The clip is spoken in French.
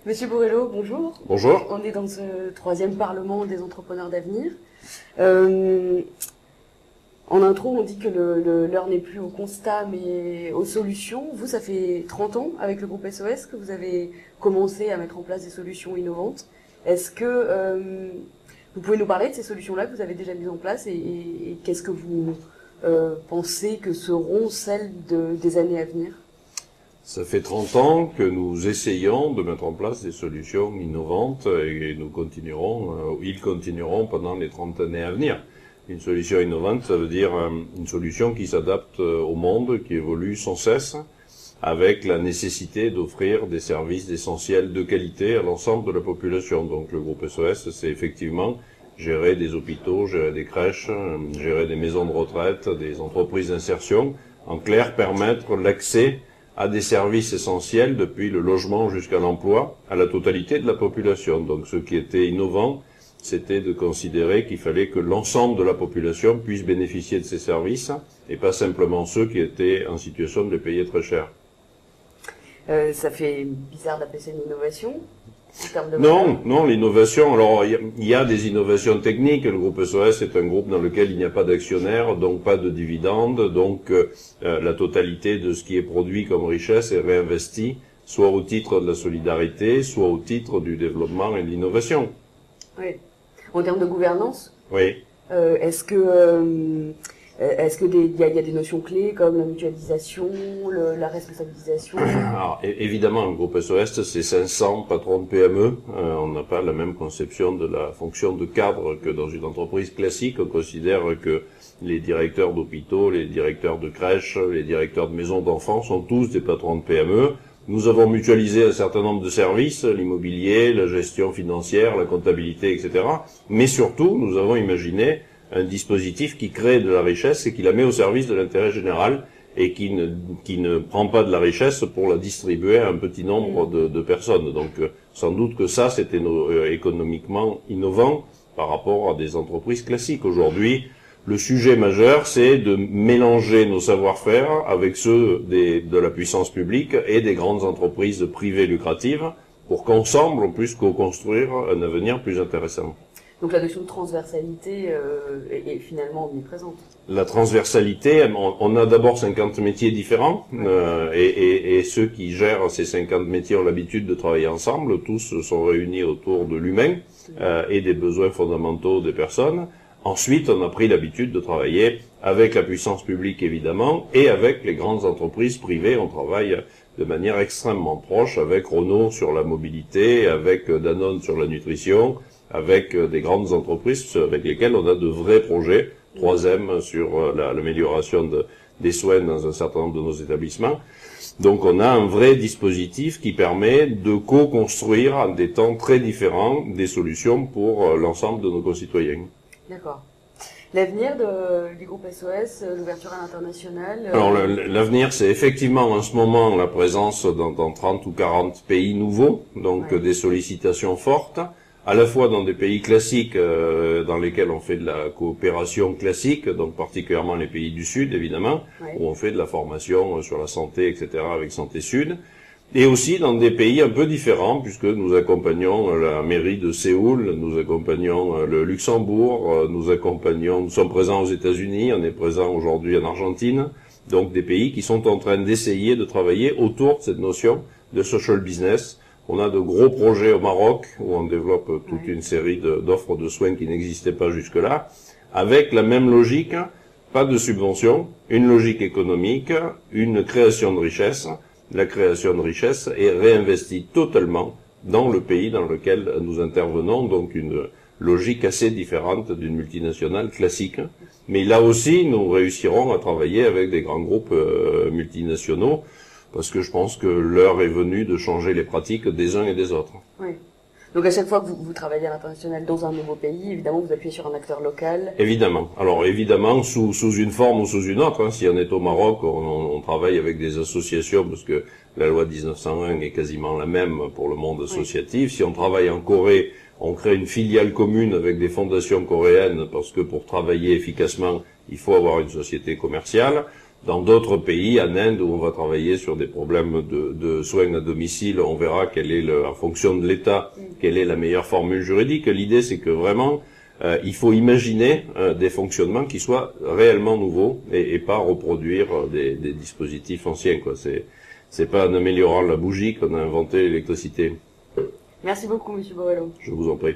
Monsieur Borrello, bonjour. Bonjour. On est dans ce troisième Parlement des entrepreneurs d'avenir. En intro, on dit que l'heure n'est plus au constat, mais aux solutions. Vous, ça fait 30 ans avec le groupe SOS que vous avez commencé à mettre en place des solutions innovantes. Est-ce que vous pouvez nous parler de ces solutions-là que vous avez déjà mises en place et qu'est-ce que vous pensez que seront celles des années à venir? Ça fait 30 ans que nous essayons de mettre en place des solutions innovantes et ils continueront pendant les 30 années à venir. Une solution innovante, ça veut dire une solution qui s'adapte au monde, qui évolue sans cesse, avec la nécessité d'offrir des services essentiels de qualité à l'ensemble de la population. Donc le groupe SOS, c'est effectivement gérer des hôpitaux, gérer des crèches, gérer des maisons de retraite, des entreprises d'insertion. En clair, permettre l'accès à des services essentiels, depuis le logement jusqu'à l'emploi, à la totalité de la population. Donc ce qui était innovant, c'était de considérer qu'il fallait que l'ensemble de la population puisse bénéficier de ces services, et pas simplement ceux qui étaient en situation de les payer très cher. Ça fait bizarre d'appeler ça une innovation en termes de Non, l'innovation, alors il y a des innovations techniques. Le groupe SOS est un groupe dans lequel il n'y a pas d'actionnaires, donc pas de dividendes, donc la totalité de ce qui est produit comme richesse est réinvesti, soit au titre de la solidarité, soit au titre du développement et de l'innovation. Oui. En termes de gouvernance, oui. Est-ce que il y a des notions clés comme la mutualisation, la responsabilisation? Alors, évidemment, le groupe SOS, c'est 500 patrons de PME. On n'a pas la même conception de la fonction de cadre que dans une entreprise classique. On considère que les directeurs d'hôpitaux, les directeurs de crèches, les directeurs de maisons d'enfants sont tous des patrons de PME. Nous avons mutualisé un certain nombre de services, l'immobilier, la gestion financière, la comptabilité, etc. Mais surtout, nous avons imaginé un dispositif qui crée de la richesse et qui la met au service de l'intérêt général et qui ne prend pas de la richesse pour la distribuer à un petit nombre de personnes. Donc, sans doute que ça, c'était économiquement innovant par rapport à des entreprises classiques. Aujourd'hui, le sujet majeur, c'est de mélanger nos savoir-faire avec ceux de la puissance publique et des grandes entreprises privées lucratives pour qu'ensemble, on puisse co-construire un avenir plus intéressant. Donc la notion de transversalité est finalement omniprésente. La transversalité, on a d'abord 50 métiers différents et ceux qui gèrent ces 50 métiers ont l'habitude de travailler ensemble. Tous sont réunis autour de l'humain et des besoins fondamentaux des personnes. Ensuite, on a pris l'habitude de travailler avec la puissance publique, évidemment, et avec les grandes entreprises privées. On travaille de manière extrêmement proche avec Renault sur la mobilité, avec Danone sur la nutrition, avec des grandes entreprises avec lesquelles on a de vrais projets, 3M sur l'amélioration des soins dans un certain nombre de nos établissements. Donc on a un vrai dispositif qui permet de co-construire en des temps très différents des solutions pour l'ensemble de nos concitoyens. D'accord. L'avenir du groupe SOS, l'ouverture à l'international Alors l'avenir, c'est effectivement en ce moment la présence dans 30 ou 40 pays nouveaux, donc des sollicitations fortes, à la fois dans des pays classiques dans lesquels on fait de la coopération classique, donc particulièrement les pays du Sud évidemment, où on fait de la formation sur la santé, etc. avec Santé Sud, et aussi dans des pays un peu différents, puisque nous accompagnons la mairie de Séoul, nous accompagnons le Luxembourg, nous sommes présents aux États-Unis, on est présent aujourd'hui en Argentine, donc des pays qui sont en train d'essayer de travailler autour de cette notion de social business. On a de gros projets au Maroc, où on développe toute une série d'offres de soins qui n'existaient pas jusque-là, avec la même logique, pas de subvention, une logique économique, une création de richesse. La création de richesse est réinvestie totalement dans le pays dans lequel nous intervenons, donc une logique assez différente d'une multinationale classique. Mais là aussi, nous réussirons à travailler avec des grands groupes multinationaux, parce que je pense que l'heure est venue de changer les pratiques des uns et des autres. Oui. Donc à chaque fois que vous travaillez à l'international dans un nouveau pays, évidemment vous appuyez sur un acteur local. Évidemment. Alors évidemment sous une forme ou sous une autre. Si on est au Maroc, on travaille avec des associations parce que la loi 1901 est quasiment la même pour le monde associatif. Si on travaille en Corée, on crée une filiale commune avec des fondations coréennes parce que pour travailler efficacement, il faut avoir une société commerciale. Dans d'autres pays, en Inde, où on va travailler sur des problèmes de soins à domicile, on verra quelle est, en fonction de l'État, quelle est la meilleure formule juridique. L'idée, c'est que vraiment, il faut imaginer des fonctionnements qui soient réellement nouveaux et pas reproduire des dispositifs anciens, quoi. C'est pas en améliorant la bougie qu'on a inventé l'électricité. Merci beaucoup, Monsieur Borrello. Je vous en prie.